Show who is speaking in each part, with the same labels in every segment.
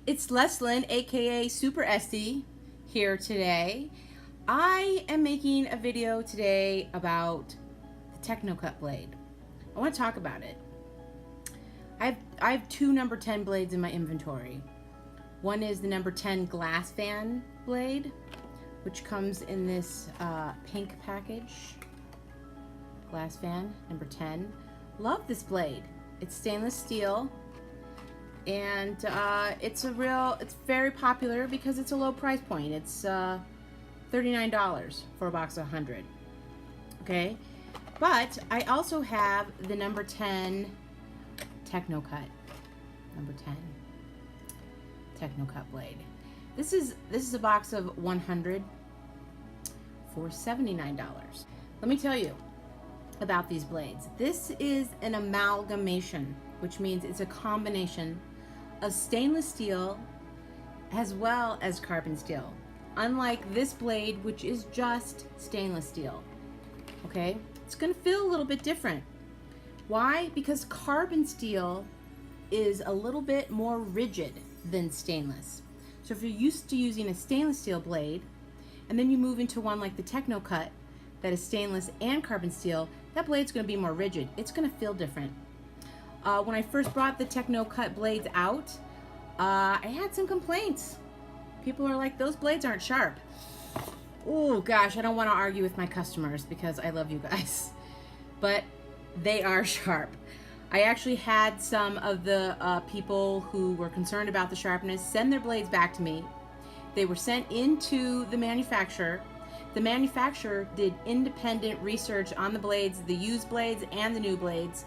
Speaker 1: It's Leslyn, aka Super Esty, here today. I am making a video today about the Technocut Blade. I want to talk about it. I have two number 10 blades in my inventory. One is the number 10 glass fan blade, which comes in this pink package. Glass fan, number 10. Love this blade. It's stainless steel. And it's very popular because it's a low price point. It's $39 for a box of 100. Okay, but I also have the number 10 Technocut, number 10 Technocut Blade. This is a box of 100 for $79. Let me tell you about these blades. This is an amalgamation, which means it's a combination of stainless steel as well as carbon steel. Unlike this blade, which is just stainless steel. Okay, it's gonna feel a little bit different. Why? Because carbon steel is a little bit more rigid than stainless. So if you're used to using a stainless steel blade, and then you move into one like the Technocut that is stainless and carbon steel, that blade's gonna be more rigid. It's gonna feel different. When I first brought the Technocut blades out, I had some complaints. People are like, those blades aren't sharp. Oh gosh, I don't want to argue with my customers because I love you guys. But they are sharp. I actually had some of the people who were concerned about the sharpness send their blades back to me. They were sent into the manufacturer. The manufacturer did independent research on the blades, the used blades and the new blades,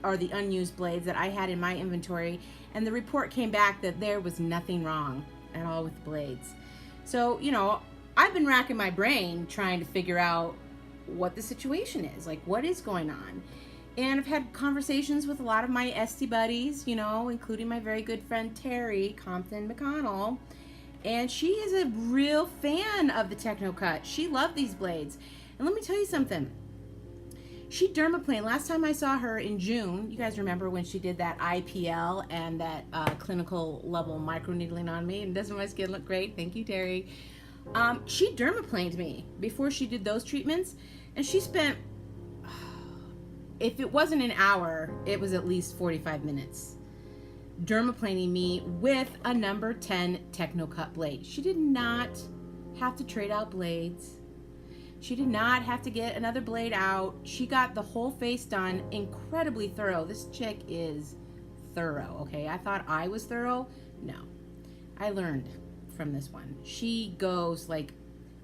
Speaker 1: or the unused blades that I had in my inventory, and the report came back that there was nothing wrong at all with the blades. So, you know, I've been racking my brain trying to figure out what the situation is, like what is going on. And I've had conversations with a lot of my Esty buddies, you know, including my very good friend Terry Compton McConnell. And she is a real fan of the Technocut. She loved these blades. And let me tell you something. She dermaplaned. Last time I saw her in June, you guys remember when she did that IPL and that clinical level microneedling on me, and doesn't my skin look great? Thank you, Terry. She dermaplaned me before she did those treatments, and she spent, if it wasn't an hour, it was at least 45 minutes dermaplaning me with a number 10 Technocut blade. She did not have to trade out blades. She did not have to get another blade out. She got the whole face done, incredibly thorough. This chick is thorough, okay? I thought I was thorough. No, I learned from this one. She goes like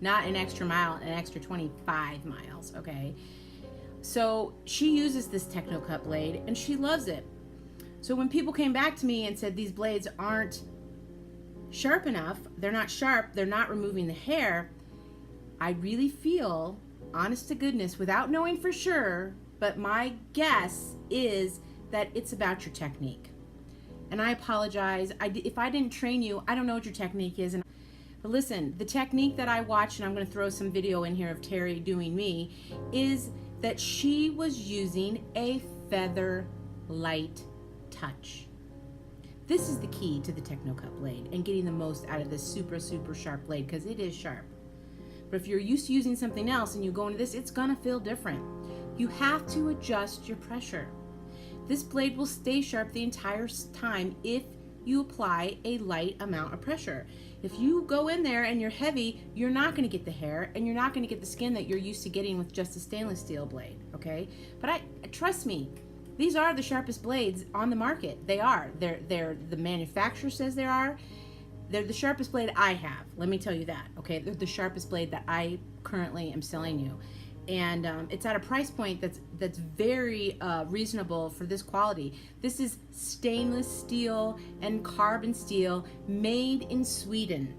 Speaker 1: not an extra mile, an extra 25 miles, okay? So she uses this Technocut blade and she loves it. So when people came back to me and said these blades aren't sharp enough, they're not sharp, they're not removing the hair, I really feel, honest to goodness, without knowing for sure, but my guess is that it's about your technique. And I apologize. If I didn't train you, I don't know what your technique is. But listen, the technique that I watched, and I'm going to throw some video in here of Terry doing me, is that she was using a feather light touch. This is the key to the Technocut blade and getting the most out of this super, super sharp blade, because it is sharp. But if you're used to using something else and you go into this, it's gonna feel different. You have to adjust your pressure. This blade will stay sharp the entire time if you apply a light amount of pressure. If you go in there and you're heavy, you're not gonna get the hair and you're not gonna get the skin that you're used to getting with just a stainless steel blade, okay? But trust me, these are the sharpest blades on the market. They are. They're the manufacturer says they are. They're the sharpest blade I have. Let me tell you that, okay? They're the sharpest blade that I currently am selling you. And it's at a price point that's very reasonable for this quality. This is stainless steel and carbon steel made in Sweden.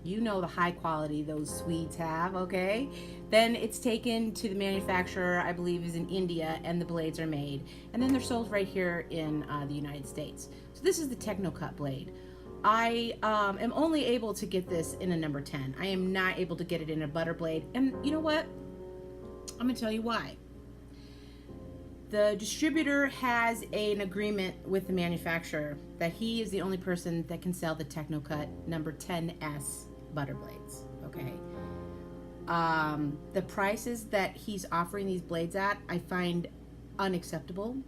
Speaker 1: You know the high quality those Swedes have, okay? Then it's taken to the manufacturer, I believe is in India, and the blades are made. And then they're sold right here in the United States. So this is the Technocut blade. I am only able to get this in a number 10. I am not able to get it in a butter blade. And you know what? I'm gonna tell you why. The distributor has an agreement with the manufacturer that he is the only person that can sell the Technocut number 10S butter blades, okay? The prices that he's offering these blades at, I find unacceptable.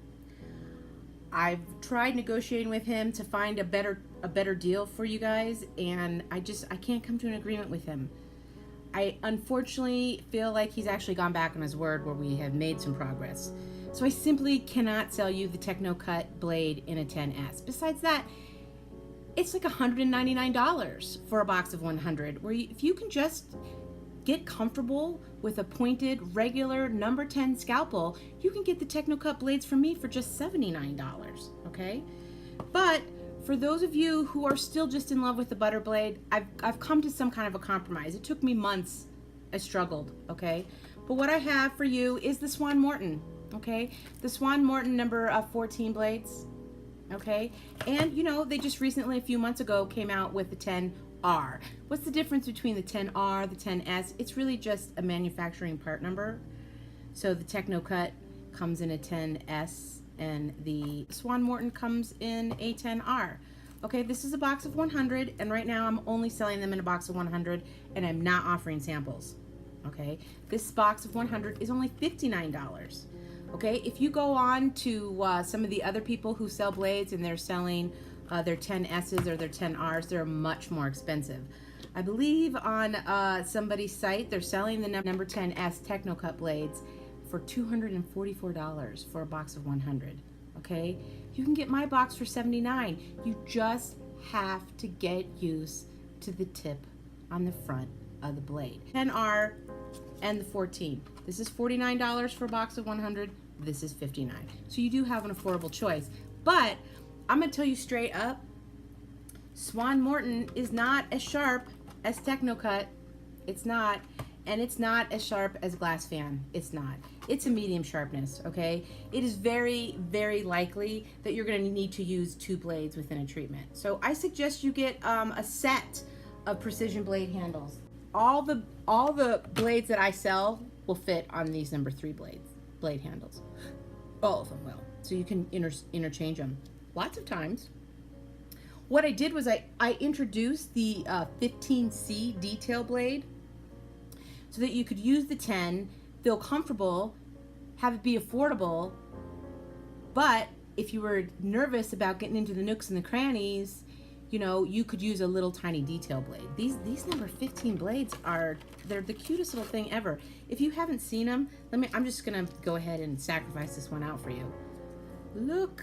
Speaker 1: I've tried negotiating with him to find a better deal for you guys, and I can't come to an agreement with him. I unfortunately feel like he's actually gone back on his word where we have made some progress. So I simply cannot sell you the Technocut Blade in a 10S. Besides that, it's like $199 for a box of 100, where if you can just get comfortable with a pointed, regular number 10 scalpel, you can get the Technocut blades from me for just $79, okay? But for those of you who are still just in love with the butter blade, I've come to some kind of a compromise. It took me months. I struggled, okay? But what I have for you is the Swan Morton, okay? The Swan Morton number 14 blades, okay? And you know, they just recently, a few months ago, came out with the 10R. What's the difference between the 10R, the 10S? It's really just a manufacturing part number. So the Technocut comes in a 10S and the Swan Morton comes in a 10R. Okay, this is a box of 100, and right now I'm only selling them in a box of 100, and I'm not offering samples. Okay, this box of 100 is only $59. Okay, if you go on to some of the other people who sell blades and they're selling their 10S's or their 10R's, they're much more expensive. I believe on somebody's site they're selling the number 10S Technocut blades for $244 for a box of 100. Okay, you can get my box for $79. You just have to get used to the tip on the front of the blade. 10R and the 14. This is $49 for a box of 100. This is $59. So you do have an affordable choice. But I'm gonna tell you straight up, Swan Morton is not as sharp as Technocut. It's not. And it's not as sharp as Glass Fan. It's not. It's a medium sharpness, okay? It is very, very likely that you're gonna need to use 2 blades within a treatment. So I suggest you get a set of precision blade handles. All the blades that I sell will fit on these number 3 blade handles. All of them will. So you can interchange them lots of times. What I did was I introduced the 15C detail blade so that you could use the 10, feel comfortable, have it be affordable, but if you were nervous about getting into the nooks and the crannies, you know, you could use a little tiny detail blade. These number 15 blades they're the cutest little thing ever. If you haven't seen them, I'm just gonna go ahead and sacrifice this one out for you. Look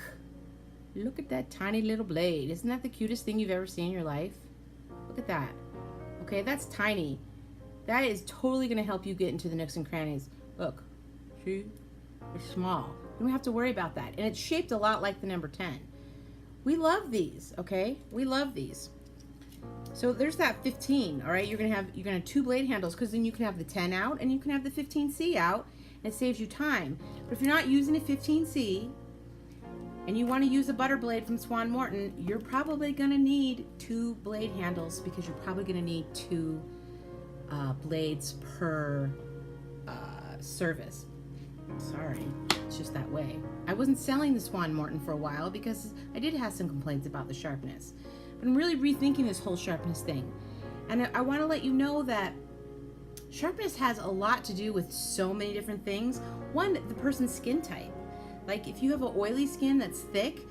Speaker 1: at that tiny little blade. Isn't that the cutest thing you've ever seen in your life? Look at that. Okay, that's tiny. That is totally gonna help you get into the nooks and crannies. Look, see, it's small. You don't have to worry about that. And it's shaped a lot like the number 10. We love these, okay? We love these. So there's that 15, all right? You're gonna have 2 blade handles, because then you can have the 10 out and you can have the 15C out, and it saves you time. But if you're not using a 15C and you want to use a butter blade from Swan Morton, you're probably gonna need 2 blade handles, because you're probably gonna need 2 blades per service. Sorry, it's just that way. I wasn't selling the Swan Morton for a while because I did have some complaints about the sharpness. But I'm really rethinking this whole sharpness thing. And I want to let you know that sharpness has a lot to do with so many different things. One, the person's skin type. Like if you have an oily skin that's thick,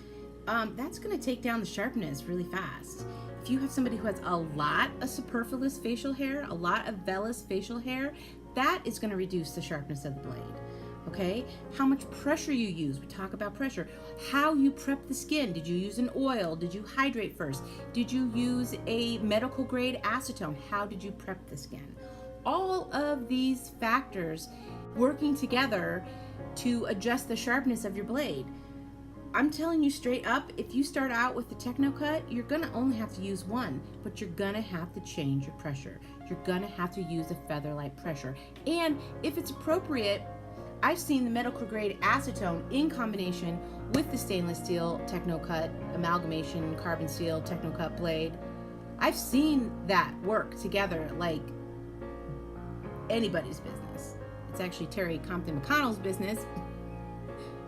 Speaker 1: that's going to take down the sharpness really fast. If you have somebody who has a lot of superfluous facial hair, a lot of vellus facial hair, that is going to reduce the sharpness of the blade. Okay, how much pressure you use. We talk about pressure. How you prep the skin. Did you use an oil? Did you hydrate first? Did you use a medical grade acetone? How did you prep the skin? All of these factors working together to adjust the sharpness of your blade. I'm telling you straight up, if you start out with the Technocut, you're gonna only have to use 1, but you're gonna have to change your pressure. You're gonna have to use a featherlight pressure. And if it's appropriate, I've seen the medical grade acetone in combination with the stainless steel Technocut amalgamation carbon steel Technocut blade. I've seen that work together like anybody's business. It's actually Terry Compton McConnell's business.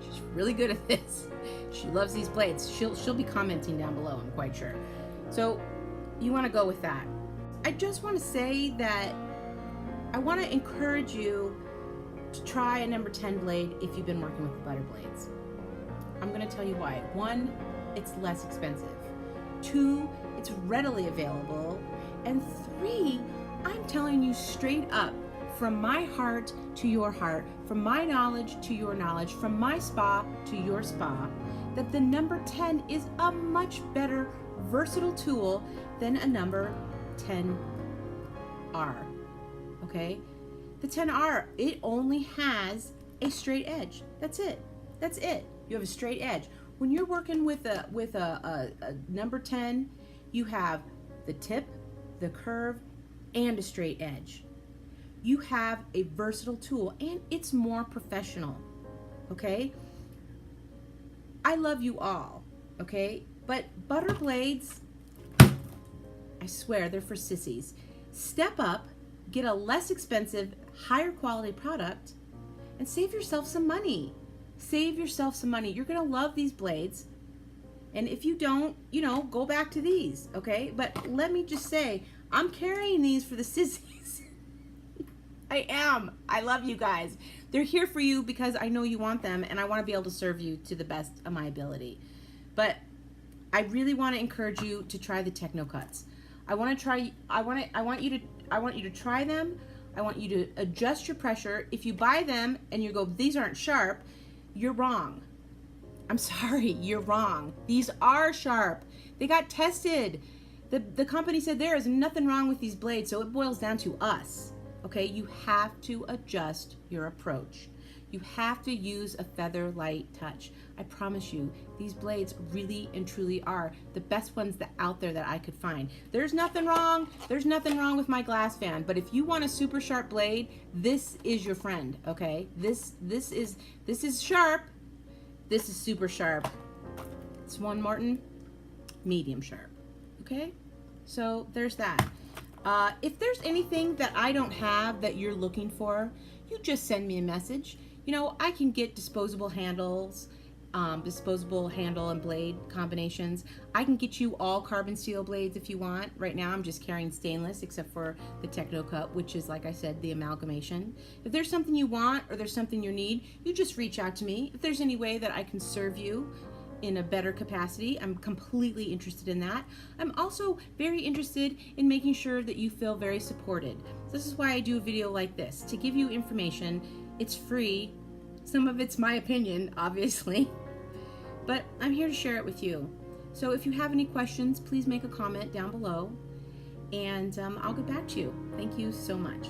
Speaker 1: She's really good at this. She loves these blades. She'll be commenting down below, I'm quite sure. So you want to go with that. I just want to say that I want to encourage you to try a number 10 blade if you've been working with the butter blades. I'm going to tell you why. 1, it's less expensive. 2, it's readily available. And 3, I'm telling you straight up, from my heart to your heart, from my knowledge to your knowledge, from my spa to your spa, that the number 10 is a much better versatile tool than a number 10R. Okay? The 10R, it only has a straight edge. That's it. That's it. You have a straight edge. When you're working with a number 10, you have the tip, the curve, and a straight edge. You have a versatile tool, and it's more professional. Okay? I love you all. Okay? But butter blades, I swear, they're for sissies. Step up, get a less expensive, higher quality product, and save yourself some money. Save yourself some money. You're gonna love these blades. And if you don't, you know, go back to these, okay? But let me just say, I'm carrying these for the sissies. I am. I love you guys. They're here for you because I know you want them, and I want to be able to serve you to the best of my ability. But I really want to encourage you to try the Technocuts. I want you to try them. I want you to adjust your pressure. If you buy them and you go, these aren't sharp, you're wrong. I'm sorry, you're wrong. These are sharp. They got tested. The company said there is nothing wrong with these blades, so it boils down to us. Okay, you have to adjust your approach. You have to use a feather light touch. I promise you, these blades really and truly are the best ones out there that I could find. There's nothing wrong. There's nothing wrong with my glass fan, but if you want a super sharp blade, this is your friend. Okay, this is sharp. This is super sharp. Swan Martin, medium sharp. Okay, so there's that. If there's anything that I don't have that you're looking for, you just send me a message. You know, I can get disposable handles, disposable handle and blade combinations. I can get you all carbon steel blades if you want. Right now I'm just carrying stainless, except for the Technocut, which is, like I said, the amalgamation. If there's something you want or there's something you need, you just reach out to me. If there's any way that I can serve you in a better capacity, I'm completely interested in that. I'm also very interested in making sure that you feel very supported. This is why I do a video like this, to give you information. It's free. Some of it's my opinion, obviously, but I'm here to share it with you. So if you have any questions, please make a comment down below, and I'll get back to you. Thank you so much.